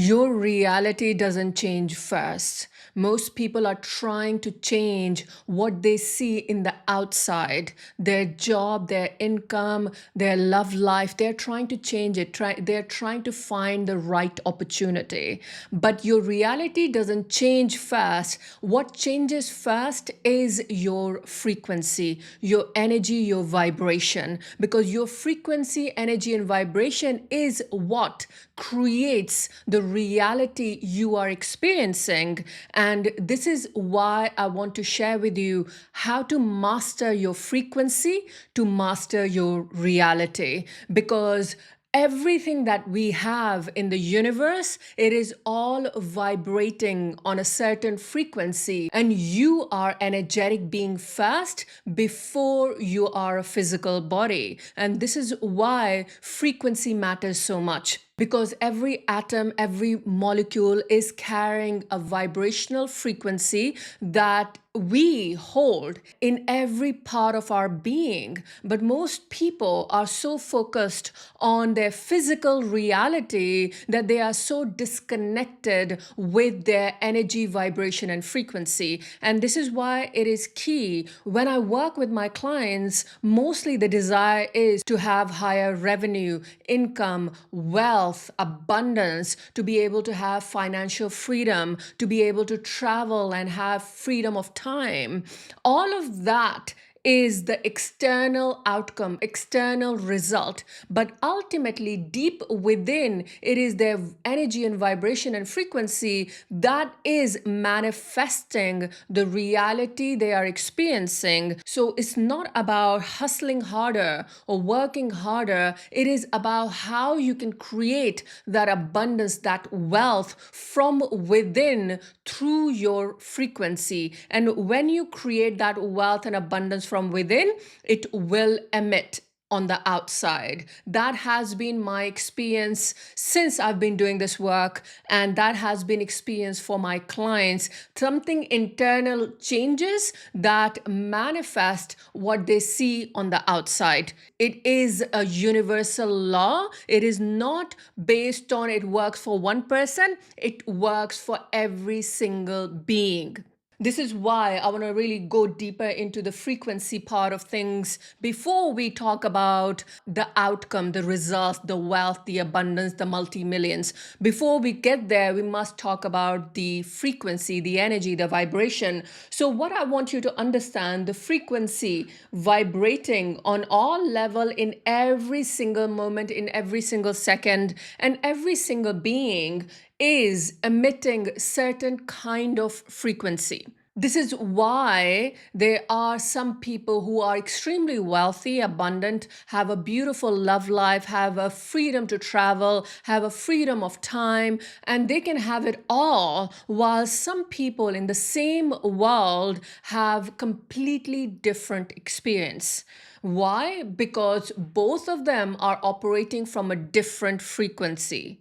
Your reality doesn't change first. Most people are trying to change what they see in the outside, their job, their income, their love life. They're trying to change it. They're trying to find the right opportunity. But your reality doesn't change first. What changes first is your frequency, your energy, your vibration. Because your frequency, energy, and vibration is what creates the reality you are experiencing. And this is why I want to share with you how to master your frequency to master your reality. Because everything that we have in the universe, it is all vibrating on a certain frequency, and you are energetic being first before you are a physical body. And this is why frequency matters so much, because every atom, every molecule is carrying a vibrational frequency that we hold in every part of our being. But most people are so focused on their physical reality that they are so disconnected with their energy, vibration, and frequency. And this is why it is key. When I work with my clients, mostly the desire is to have higher revenue, income, wealth, abundance, to be able to have financial freedom, to be able to travel and have freedom of time. All of that is the external outcome, external result. But ultimately, deep within, it is their energy and vibration and frequency that is manifesting the reality they are experiencing. So it's not about hustling harder or working harder. It is about how you can create that abundance, that wealth from within through your frequency. And when you create that wealth and abundance from within, it will emit on the outside. That has been my experience since I've been doing this work, and that has been experience for my clients. Something internal changes that manifest what they see on the outside. It is a universal law. It is not based on it works for one person, it works for every single being. This is why I want to really go deeper into the frequency part of things before we talk about the outcome, the results, the wealth, the abundance, the multi-millions. Before we get there, we must talk about the frequency, the energy, the vibration. So what I want you to understand, the frequency vibrating on all level in every single moment, in every single second, and every single being is emitting certain kind of frequency. This is why there are some people who are extremely wealthy, abundant, have a beautiful love life, have a freedom to travel, have a freedom of time, and they can have it all, while some people in the same world have completely different experience. Why? Because both of them are operating from a different frequency.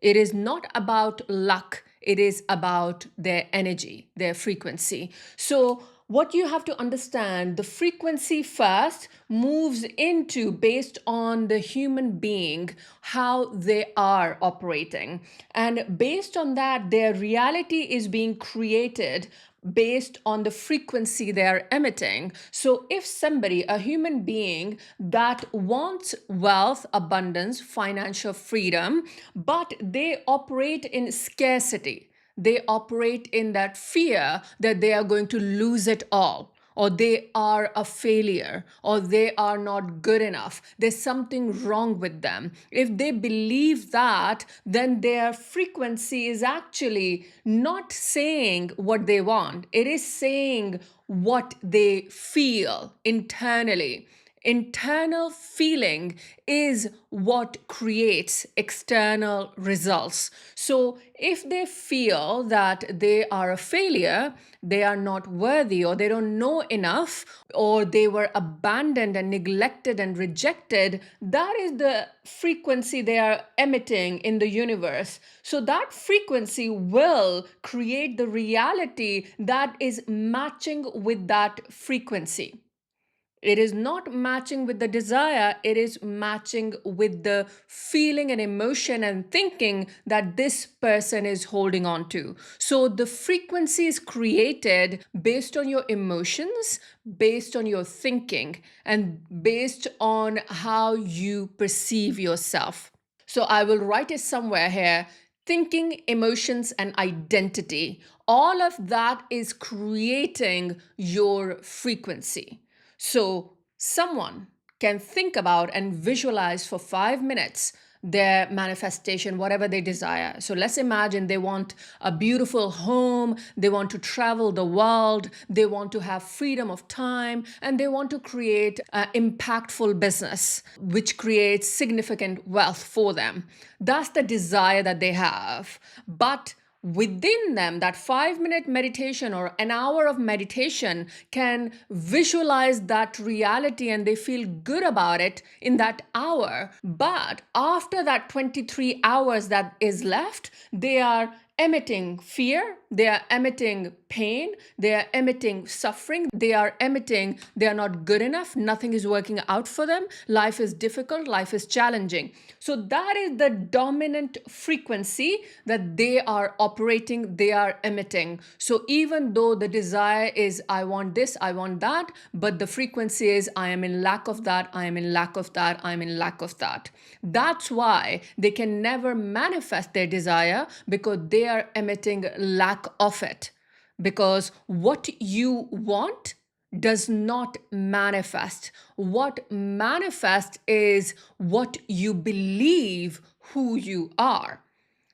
It is not about luck, it is about their energy, their frequency. So, what you have to understand, the frequency first moves into based on the human being, how they are operating. And based on that, their reality is being created based on the frequency they're emitting. So, if somebody, a human being that wants wealth, abundance, financial freedom, but they operate in scarcity, they operate in that fear that they are going to lose it all, or they are a failure, or they are not good enough. There's something wrong with them. If they believe that, then their frequency is actually not saying what they want, it is saying what they feel internally. Internal feeling is what creates external results. So, if they feel that they are a failure, they are not worthy, or they don't know enough, or they were abandoned and neglected and rejected, that is the frequency they are emitting in the universe. So, that frequency will create the reality that is matching with that frequency. It is not matching with the desire, it is matching with the feeling and emotion and thinking that this person is holding on to. So the frequency is created based on your emotions, based on your thinking, and based on how you perceive yourself. So I will write it somewhere here: thinking, emotions, and identity. All of that is creating your frequency. So someone can think about and visualize for 5 minutes their manifestation, whatever they desire. So let's imagine they want a beautiful home, they want to travel the world, they want to have freedom of time, and they want to create an impactful business which creates significant wealth for them. That's the desire that they have. But within them, that 5 minute meditation or an hour of meditation can visualize that reality and they feel good about it in that hour. But after that 23 hours that is left, they are emitting fear, they are emitting pain, they are emitting suffering, they are emitting they are not good enough, nothing is working out for them, life is difficult, life is challenging. So that is the dominant frequency that they are operating, they are emitting. So even though the desire is I want this, I want that, but the frequency is I am in lack of that, I am in lack of that, I am in lack of that. That's why they can never manifest their desire, because they are emitting lack of it. Because what you want does not manifest. What manifests is what you believe who you are.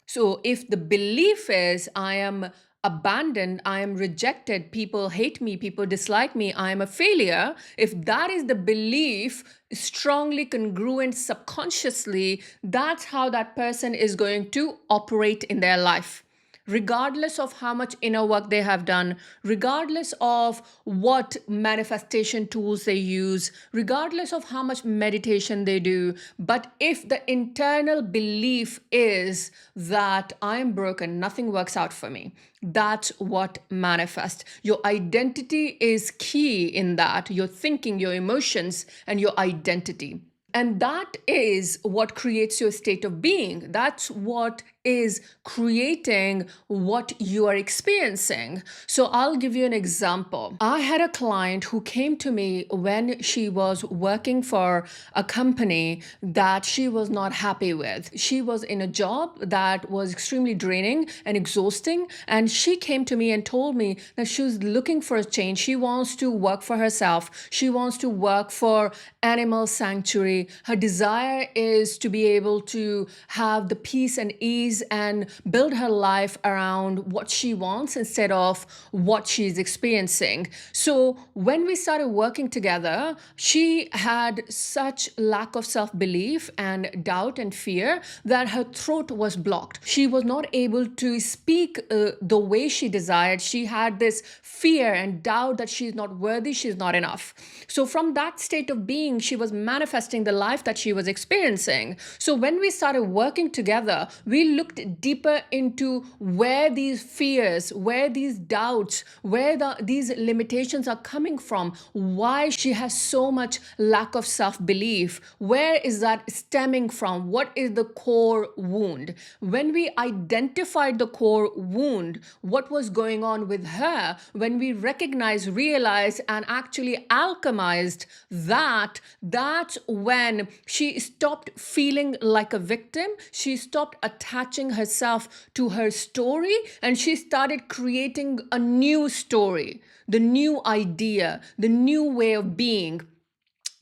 So if the belief is I am abandoned, I am rejected, people hate me, people dislike me, I am a failure, if that is the belief, strongly congruent subconsciously, that's how that person is going to operate in their life. Regardless of how much inner work they have done, regardless of what manifestation tools they use, regardless of how much meditation they do. But if the internal belief is that I'm broken, nothing works out for me, that's what manifests. Your identity is key in that, your thinking, your emotions, and your identity. And that is what creates your state of being. That's what is creating what you are experiencing. So I'll give you an example. I had a client who came to me when she was working for a company that she was not happy with. She was in a job that was extremely draining and exhausting. And she came to me and told me that she was looking for a change. She wants to work for herself. She wants to work for animal sanctuary. Her desire is to be able to have the peace and ease and build her life around what she wants instead of what she's experiencing. So when we started working together, she had such lack of self-belief and doubt and fear that her throat was blocked. She was not able to speak the way she desired. She had this fear and doubt that she's not worthy, she's not enough. So from that state of being, she was manifesting the life that she was experiencing. So when we started working together, we looked deeper into where these fears, where these doubts, where these limitations are coming from, why she has so much lack of self-belief, where is that stemming from, what is the core wound. When we identified the core wound, what was going on with her, when we recognized, realized, and actually alchemized that, that's when she stopped feeling like a victim. She stopped attaching herself to her story and she started creating a new story, the new idea, the new way of being.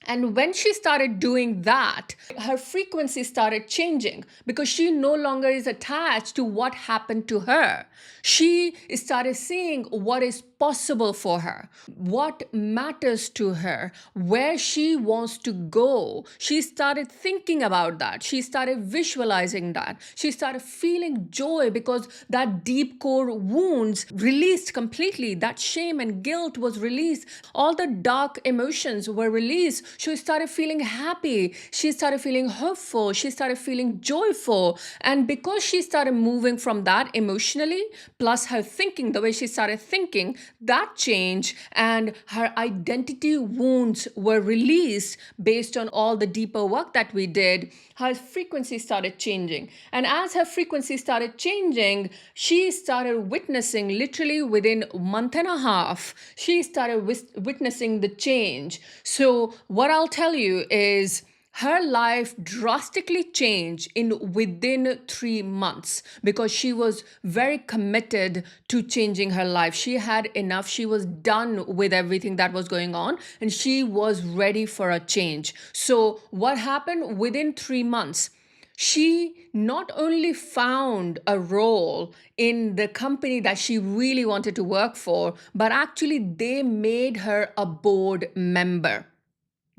And when she started doing that, her frequency started changing because she no longer is attached to what happened to her. She started seeing what is possible for her, what matters to her, where she wants to go. She started thinking about that. She started visualizing that. She started feeling joy because that deep core wounds released completely. That shame and guilt was released. All the dark emotions were released. She started feeling happy. She started feeling hopeful. She started feeling joyful. And because she started moving from that emotionally, plus her thinking, the way she started thinking, that changed, and her identity wounds were released based on all the deeper work that we did. Her frequency started changing. And as her frequency started changing, she started witnessing, literally within a month and a half, she started witnessing the change. So, what I'll tell you is, her life drastically changed in within 3 months because she was very committed to changing her life. She had enough. She was done with everything that was going on and she was ready for a change. So, what happened within 3 months? She not only found a role in the company that she really wanted to work for, but actually they made her a board member.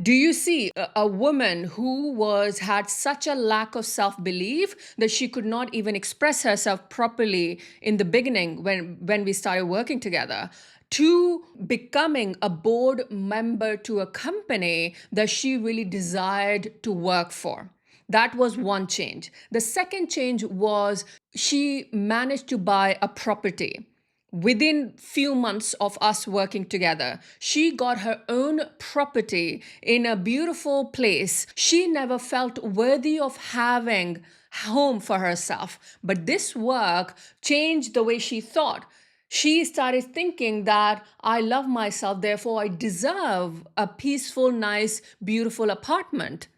Do you see a woman who had such a lack of self-belief that she could not even express herself properly in the beginning when we started working together, to becoming a board member to a company that she really desired to work for? That was one change. The second change was she managed to buy a property. Within few months of us working together, she got her own property in a beautiful place. She never felt worthy of having home for herself, but this work changed the way she thought. She started thinking that I love myself, therefore I deserve a peaceful, nice, beautiful apartment.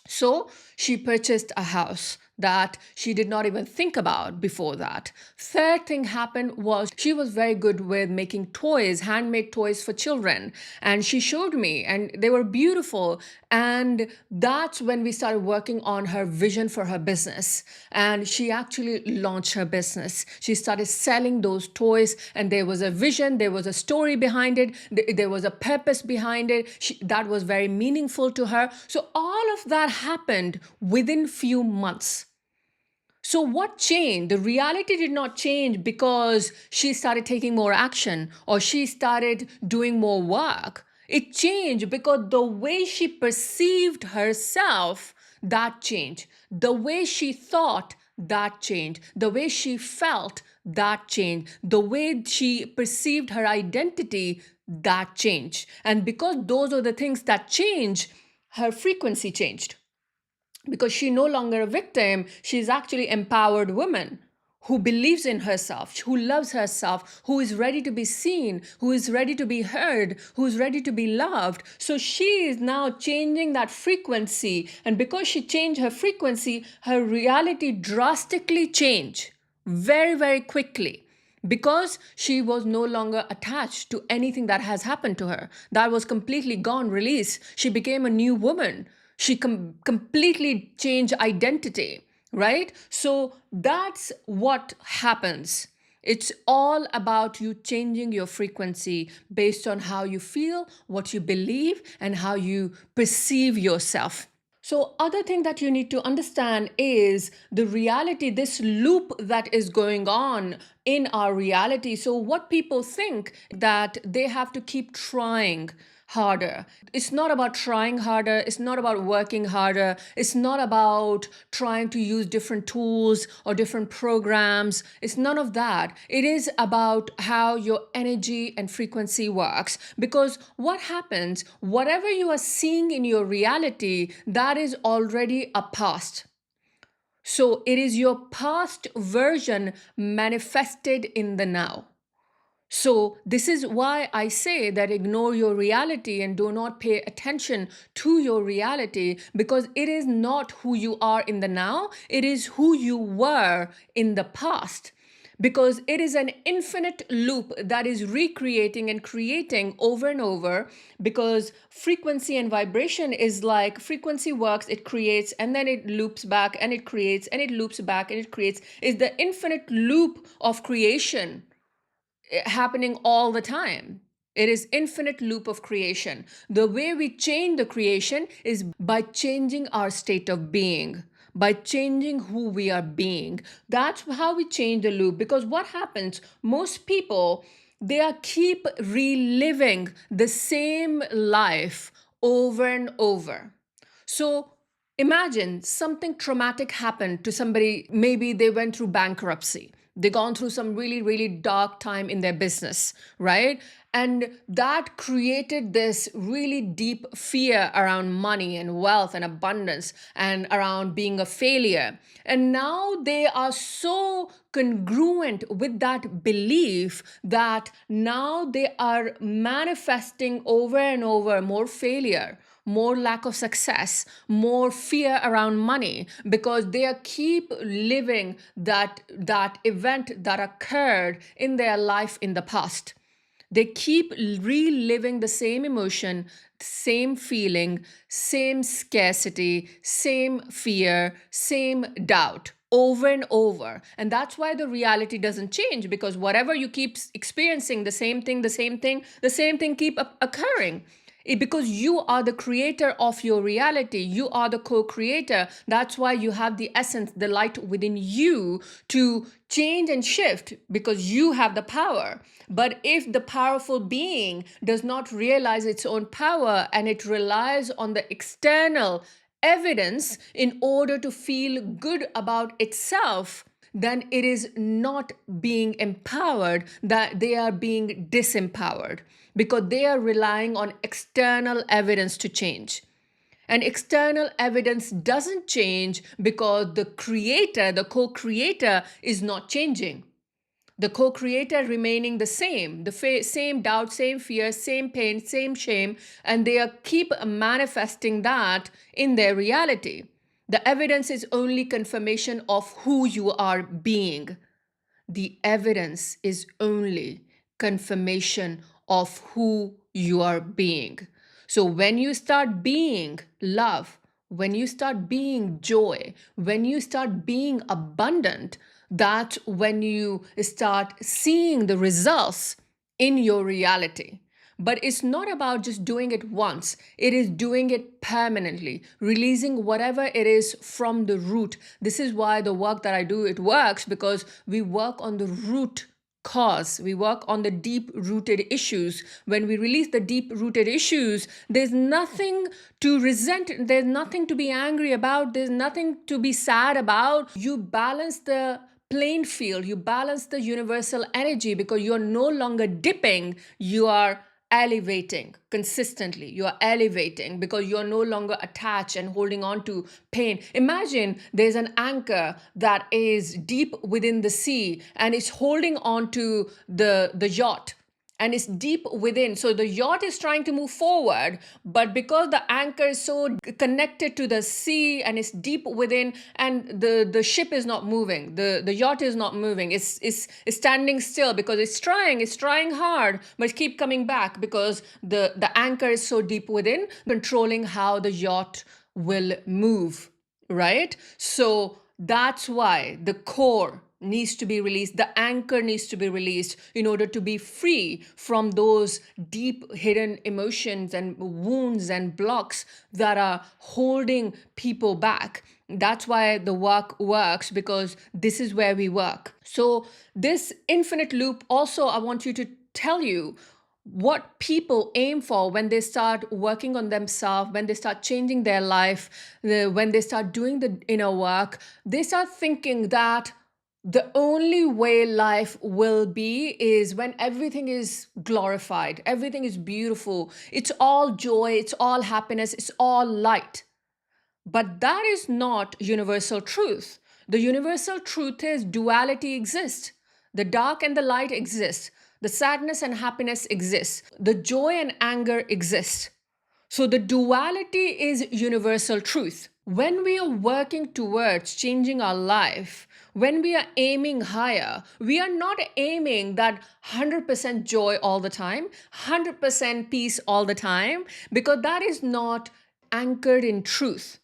So she purchased a house that she did not even think about before that. Third thing happened was she was very good with making toys, handmade toys for children. And she showed me, and they were beautiful. And that's when we started working on her vision for her business. And she actually launched her business. She started selling those toys, and there was a vision, there was a story behind it, there was a purpose behind it. That was very meaningful to her. So all of that happened within few months. So, what changed? The reality did not change because she started taking more action or she started doing more work. It changed because the way she perceived herself, that changed. The way she thought, that changed. The way she felt, that changed. The way she perceived her identity, that changed. And because those are the things that change, her frequency changed, because she's no longer a victim. She's actually empowered woman who believes in herself, who loves herself, who is ready to be seen, who is ready to be heard, who is ready to be loved. So she is now changing that frequency. And because she changed her frequency, her reality drastically changed very, very quickly, because she was no longer attached to anything that has happened to her. That was completely gone, released. She became a new woman. She completely changed identity, right? So that's what happens. It's all about you changing your frequency based on how you feel, what you believe, and how you perceive yourself. So, other thing that you need to understand is the reality, this loop that is going on in our reality. So, what people think that they have to keep trying harder. It's not about trying harder. It's not about working harder. It's not about trying to use different tools or different programs. It's none of that. It is about how your energy and frequency works. Because what happens, whatever you are seeing in your reality, that is already a past. So it is your past version manifested in the now. So, this is why I say that ignore your reality and do not pay attention to your reality, because it is not who you are in the now, it is who you were in the past. Because it is an infinite loop that is recreating and creating over and over. Because frequency and vibration is like, frequency works, it creates, and then it loops back and it creates, and it loops back and it creates. It's the infinite loop of creation happening all the time. It is infinite loop of creation. The way we change the creation is by changing our state of being, by changing who we are being. That's how we change the loop. Because what happens, most people, they are keep reliving the same life over and over. So imagine something traumatic happened to somebody. Maybe they went through bankruptcy. They gone through some really, really dark time in their business, right? And that created this really deep fear around money and wealth and abundance and around being a failure. And now they are so congruent with that belief that now they are manifesting over and over more failure, more lack of success, more fear around money, because they are keep living that event that occurred in their life in the past. They keep reliving the same emotion, same feeling, same scarcity, same fear, same doubt over and over. And that's why the reality doesn't change, because whatever you keep experiencing, the same thing, the same thing, the same thing keep occurring. Because you are the creator of your reality. You are the co-creator. That's why you have the essence, the light within you to change and shift, because you have the power. But if the powerful being does not realize its own power and it relies on the external evidence in order to feel good about itself, then it is not being empowered, that they are being disempowered, because they are relying on external evidence to change. And external evidence doesn't change because the creator, the co-creator, is not changing. The co-creator remaining the same, the same doubt, same fear, same pain, same shame, and they are keep manifesting that in their reality. The evidence is only confirmation of who you are being. The evidence is only confirmation of who you are being. So when you start being love, when you start being joy, when you start being abundant, that's when you start seeing the results in your reality. But it's not about just doing it once, it is doing it permanently, releasing whatever it is from the root. This is why the work that I do, it works, because we work on the root cause. We work on the deep rooted issues. When we release the deep rooted issues, there's nothing to resent, there's nothing to be angry about, there's nothing to be sad about. You balance the playing field, you balance the universal energy, because you're no longer dipping, you are elevating consistently. You are elevating because you're no longer attached and holding on to pain. Imagine there's an anchor that is deep within the sea and it's holding on to the yacht, and it's deep within. So the yacht is trying to move forward, but because the anchor is so connected to the sea and it's deep within, and the ship is not moving, the yacht is not moving, it's standing still because it's trying hard, but keep coming back because the anchor is so deep within, controlling how the yacht will move, right? So that's why the core needs to be released, the anchor needs to be released in order to be free from those deep hidden emotions and wounds and blocks that are holding people back. That's why the work works, because this is where we work. So this infinite loop, also I want you to tell you what people aim for when they start working on themselves, when they start changing their life, when they start doing the inner work. They start thinking that the only way life will be is when everything is glorified, everything is beautiful, it's all joy, it's all happiness, it's all light. But that is not universal truth. The universal truth is duality exists. The dark and the light exist. The sadness and happiness exists. The joy and anger exist. So the duality is universal truth. When we are working towards changing our life, when we are aiming higher, we are not aiming that 100% joy all the time, 100% peace all the time, because that is not anchored in truth.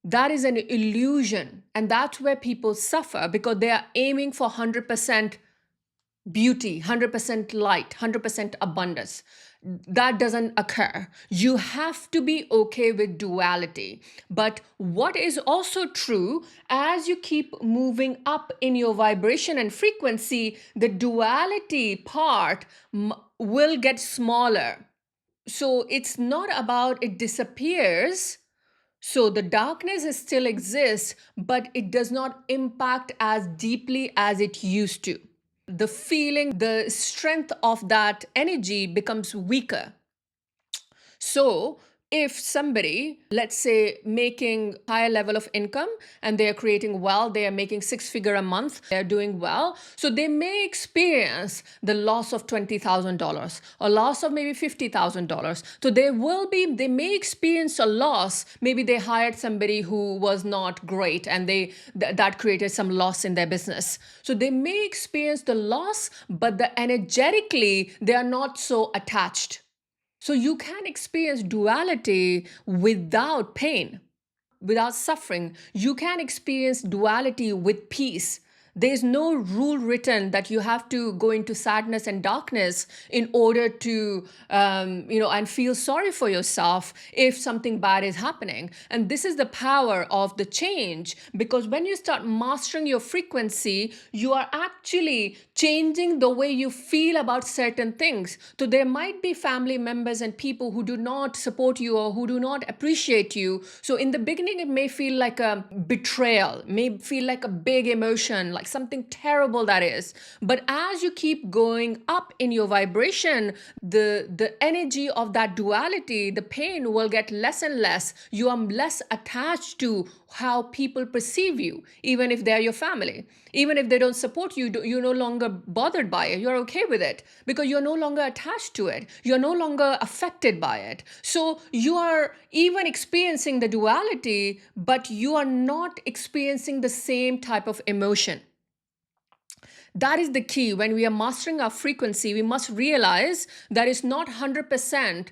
That is an illusion. And that's where people suffer, because they are aiming for 100% beauty, 100% light, 100% abundance. That doesn't occur. You have to be okay with duality. But what is also true, as you keep moving up in your vibration and frequency, the duality part will get smaller. So it's not about it disappears. So the darkness is still exists, but it does not impact as deeply as it used to. The feeling, the strength of that energy becomes weaker. So if somebody, let's say, making higher level of income and they are creating wealth, they are making six-figure a month, they're doing well, so they may experience the loss of $20,000 or loss of maybe $50,000. So they may experience a loss. Maybe they hired somebody who was not great and that created some loss in their business. So they may experience the loss, but energetically, they are not so attached. So you can experience duality without pain, without suffering. You can experience duality with peace. There's no rule written that you have to go into sadness and darkness in order to, and feel sorry for yourself if something bad is happening. And this is the power of the change, because when you start mastering your frequency, you are actually changing the way you feel about certain things. So there might be family members and people who do not support you or who do not appreciate you. So in the beginning, it may feel like a betrayal, may feel like a big emotion, like something terrible that is. But as you keep going up in your vibration, the energy of that duality, the pain will get less and less. You are less attached to how people perceive you, even if they're your family. Even if they don't support you, you're no longer bothered by it. You're okay with it because you're no longer attached to it. You're no longer affected by it. So you are even experiencing the duality, but you are not experiencing the same type of emotion. That is the key. When we are mastering our frequency, we must realize that it's not 100%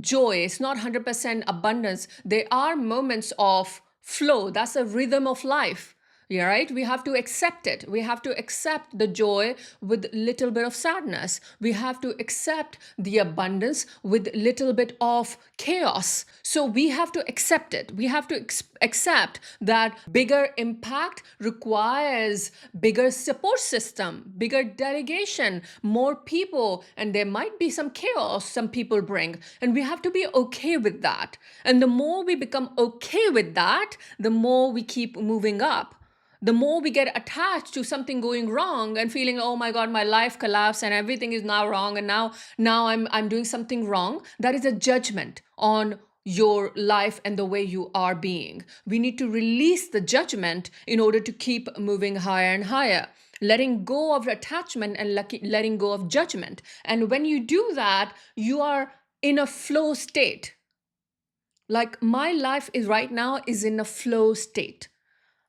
joy, it's not 100% abundance. There are moments of flow. That's a rhythm of life. Yeah, right? We have to accept it. We have to accept the joy with little bit of sadness. We have to accept the abundance with little bit of chaos. So we have to accept it. We have to accept that bigger impact requires bigger support system, bigger delegation, more people, and there might be some chaos some people bring. And we have to be okay with that. And the more we become okay with that, the more we keep moving up. The more we get attached to something going wrong and feeling, oh my God, my life collapsed and everything is now wrong, and now I'm doing something wrong, that is a judgment on your life and the way you are being. We need to release the judgment in order to keep moving higher and higher, letting go of attachment and letting go of judgment. And when you do that, you are in a flow state. Like my life is right now is in a flow state.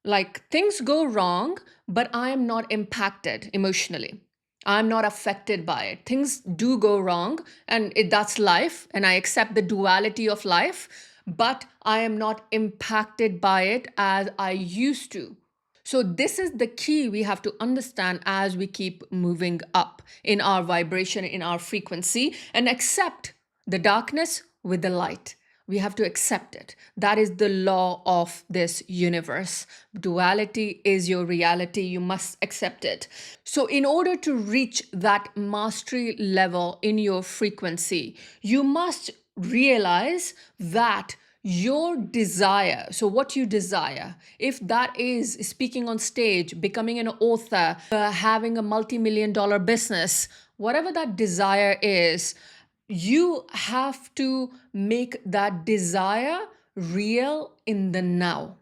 Like things go wrong, but I am not impacted emotionally. I'm not affected by it. Things do go wrong, and that's life, and I accept the duality of life, but I am not impacted by it as I used to. So, this is the key we have to understand as we keep moving up in our vibration, in our frequency, and accept the darkness with the light. We have to accept it. That is the law of this universe. Duality is your reality. You must accept it. So, in order to reach that mastery level in your frequency, you must realize that your desire, so what you desire, if that is speaking on stage, becoming an author, having a multi-million dollar business, whatever that desire is, you have to make that desire real in the now.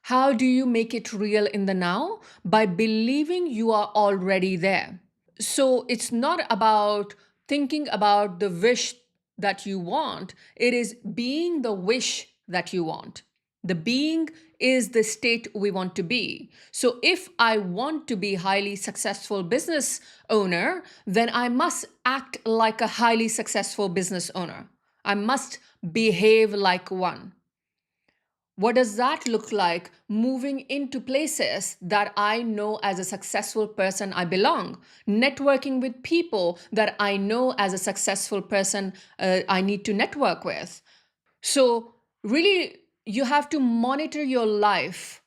How do you make it real in the now? By believing you are already there. So it's not about thinking about the wish that you want, it is being the wish that you want. The being is the state we want to be. So if I want to be highly successful business owner, then I must act like a highly successful business owner. I must behave like one. What does that look like? Moving into places that I know as a successful person I belong. Networking with people that I know as a successful person I need to network with. So, really, you have to monitor your life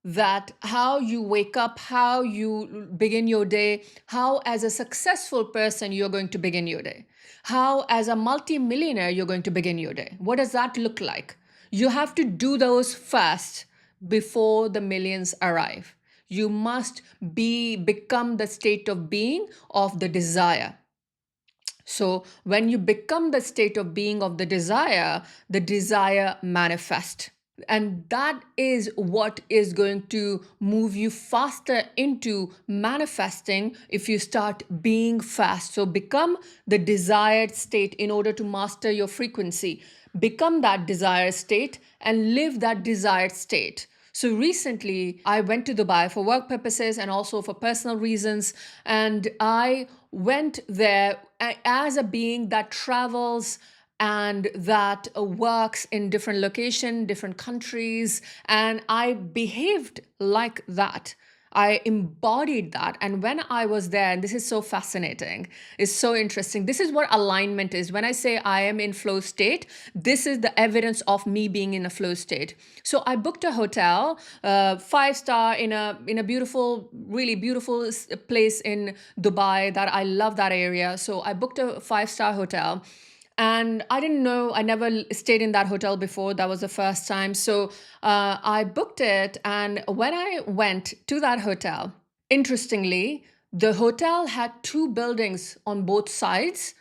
that how you wake up, how you begin your day, how as a successful person you're going to begin your day, how as a multimillionaire you're going to begin your day. What does that look like? You have to do those first before the millions arrive. You must become the state of being of the desire. So when you become the state of being of the desire manifests. And that is what is going to move you faster into manifesting if you start being fast. So become the desired state in order to master your frequency. Become that desired state and live that desired state. So recently, I went to Dubai for work purposes and also for personal reasons. And I went there as a being that travels and that works in different locations, different countries. And I behaved like that. I embodied that. And when I was there, and this is so fascinating, it's so interesting. This is what alignment is. When I say I am in flow state, this is the evidence of me being in a flow state. So I booked a hotel, 5-star in a beautiful, really beautiful place in Dubai that I love that area. So I booked a 5-star hotel. And I didn't know, I never stayed in that hotel before. That was the first time. So I booked it. And when I went to that hotel, interestingly, the hotel had two buildings on both sides,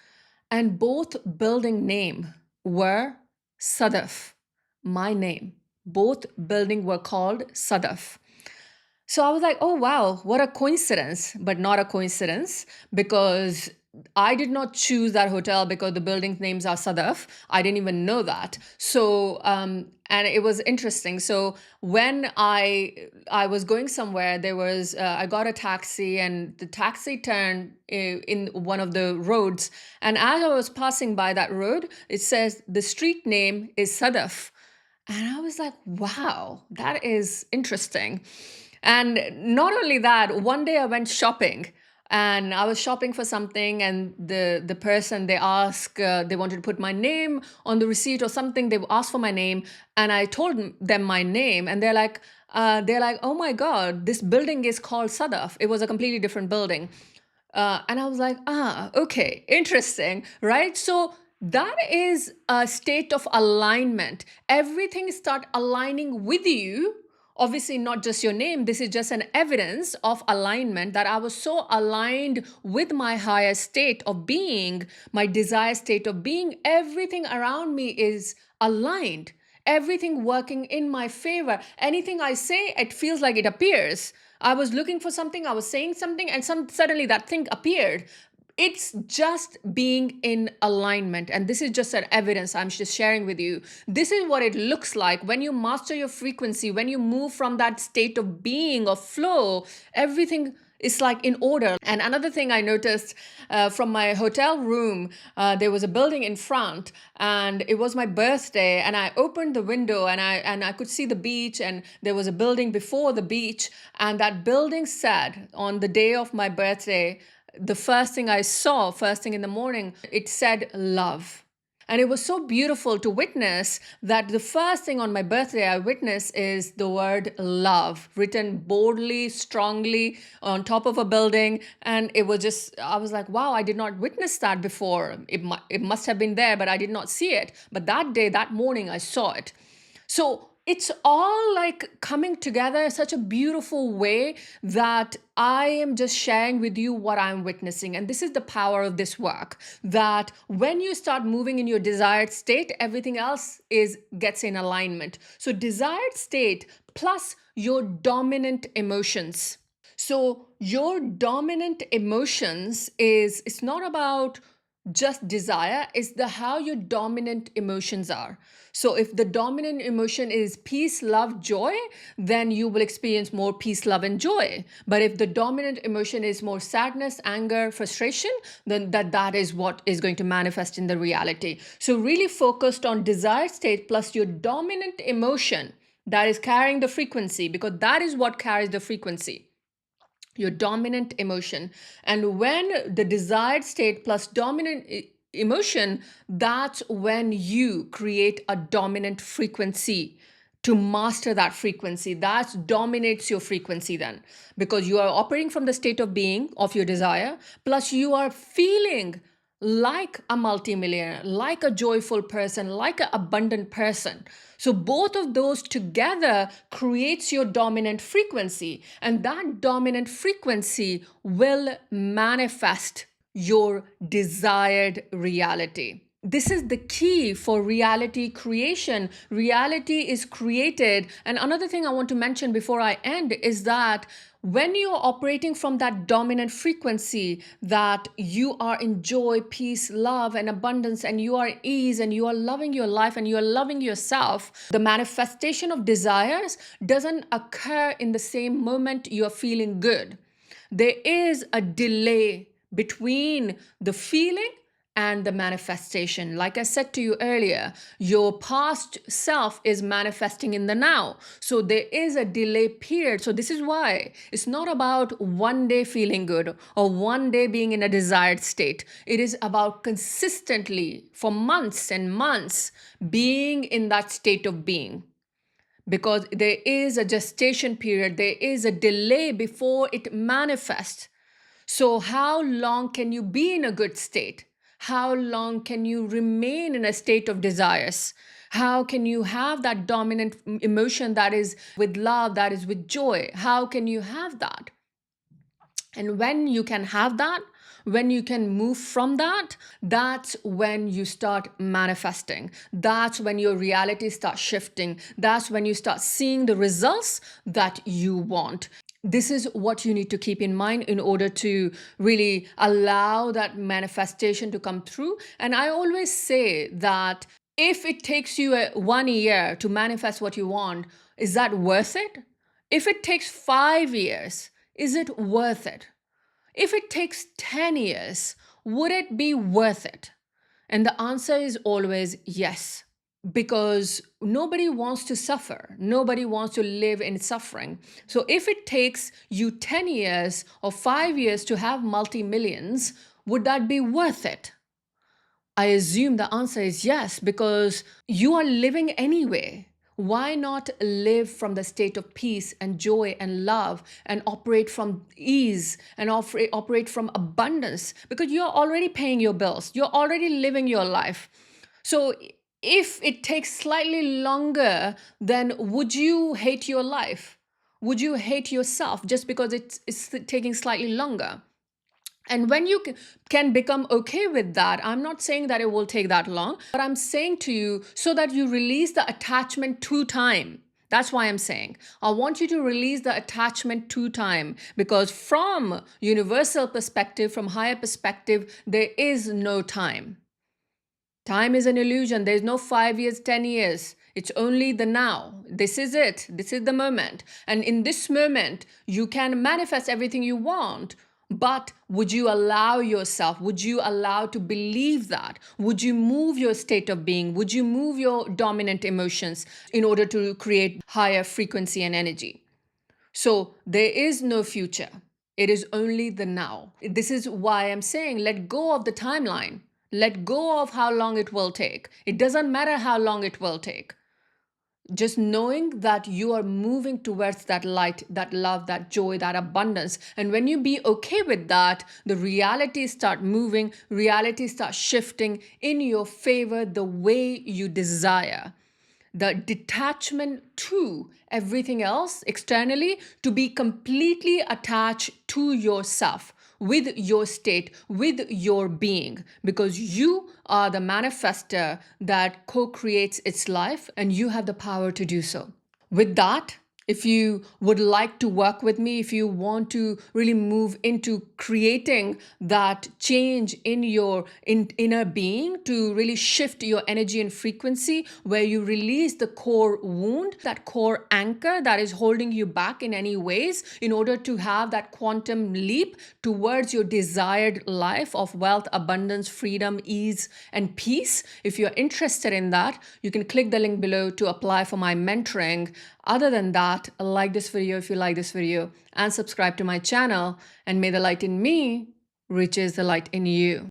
and both building name were Sadaf, my name. Both building were called Sadaf. So I was like, oh, wow, what a coincidence, but not a coincidence because I did not choose that hotel because the building names are Sadaf. I didn't even know that. So, and it was interesting. So when I was going somewhere, I got a taxi and the taxi turned in one of the roads. And as I was passing by that road, it says the street name is Sadaf. And I was like, wow, that is interesting. And not only that, one day I went shopping and I was shopping for something, and the person they asked, they wanted to put my name on the receipt or something. They asked for my name, and I told them my name, and they're like, oh my God, this building is called Sadaf. It was a completely different building. And I was like, okay, interesting, right? So that is a state of alignment. Everything start aligning with you. Obviously, not just your name. This is just an evidence of alignment that I was so aligned with my higher state of being, my desired state of being. Everything around me is aligned. Everything working in my favor. Anything I say, it feels like it appears. I was looking for something, I was saying something, and suddenly that thing appeared. It's just being in alignment. And this is just an evidence I'm just sharing with you. This is what it looks like when you master your frequency, when you move from that state of being, of flow, everything is like in order. And another thing I noticed from my hotel room, there was a building in front, and it was my birthday. And I opened the window, and I could see the beach, and there was a building before the beach, and that building said, on the day of my birthday, the first thing I saw, first thing in the morning, it said love. And it was so beautiful to witness that the first thing on my birthday I witnessed is the word love written boldly, strongly on top of a building. And it was just, I was like, wow, I did not witness that before. It must have been there, but I did not see it. But that day, that morning, I saw it. So it's all like coming together in such a beautiful way that I am just sharing with you what I'm witnessing. And this is the power of this work, that when you start moving in your desired state, everything else gets in alignment. So desired state plus your dominant emotions. So your dominant emotions it's not about just desire, it's the how your dominant emotions are. So if the dominant emotion is peace, love, joy, then you will experience more peace, love, and joy. But if the dominant emotion is more sadness, anger, frustration, then that is what is going to manifest in the reality. So really focused on desired state plus your dominant emotion that is carrying the frequency, because that is what carries the frequency, your dominant emotion. And when the desired state plus dominant emotion, that's when you create a dominant frequency to master that frequency. That dominates your frequency then, because you are operating from the state of being of your desire, plus you are feeling like a multimillionaire, like a joyful person, like an abundant person. So both of those together creates your dominant frequency, and that dominant frequency will manifest your desired reality. This is the key for reality creation. Reality is created. And another thing I want to mention before I end is that when you're operating from that dominant frequency, that you are in joy, peace, love, and abundance, and you are at ease, and you are loving your life, and you are loving yourself, the manifestation of desires doesn't occur in the same moment you are feeling good. There is a delay between the feeling and the manifestation. Like I said to you earlier, your past self is manifesting in the now. So there is a delay period. So this is why it's not about one day feeling good or one day being in a desired state. It is about consistently for months and months being in that state of being, because there is a gestation period, there is a delay before it manifests. So, how long can you be in a good state? How long can you remain in a state of desires? How can you have that dominant emotion that is with love, that is with joy? How can you have that? And when you can have that, when you can move from that, that's when you start manifesting. That's when your reality starts shifting. That's when you start seeing the results that you want. This is what you need to keep in mind in order to really allow that manifestation to come through. And I always say that if it takes you 1 year to manifest what you want, is that worth it? If it takes 5 years, is it worth it? If it takes 10 years, would it be worth it? And the answer is always yes, because nobody wants to suffer. Nobody wants to live in suffering. So if it takes you 10 years or 5 years to have multi-millions, would that be worth it? I assume the answer is yes, because you are living anyway. Why not live from the state of peace and joy and love and operate from ease and operate from abundance? Because you're already paying your bills, you're already living your life. So if it takes slightly longer, then would you hate your life? Would you hate yourself just because it's taking slightly longer? And when you can become okay with that, I'm not saying that it will take that long, but I'm saying to you so that you release the attachment to time. That's why I'm saying I want you to release the attachment to time, because from universal perspective, from higher perspective, there is no time. Time is an illusion. There's no 5 years, 10 years. It's only the now. This is it. This is the moment. And in this moment, you can manifest everything you want. But would you allow yourself, would you allow to believe that? Would you move your state of being? Would you move your dominant emotions in order to create higher frequency and energy? So there is no future. It is only the now. This is why I'm saying let go of the timeline. Let go of how long it will take. It doesn't matter how long it will take. Just knowing that you are moving towards that light, that love, that joy, that abundance. And when you be okay with that, the reality start moving, reality starts shifting in your favor the way you desire. The detachment to everything else externally, to be completely attached to yourself, with your state, with your being, because you are the manifester that co-creates its life and you have the power to do so. With that, if you would like to work with me, if you want to really move into creating that change in your inner being to really shift your energy and frequency, where you release the core wound, that core anchor that is holding you back in any ways, in order to have that quantum leap towards your desired life of wealth, abundance, freedom, ease, and peace. If you're interested in that, you can click the link below to apply for my mentoring. Other than that, like this video if you like this video, and subscribe to my channel, and may the light in me reaches the light in you.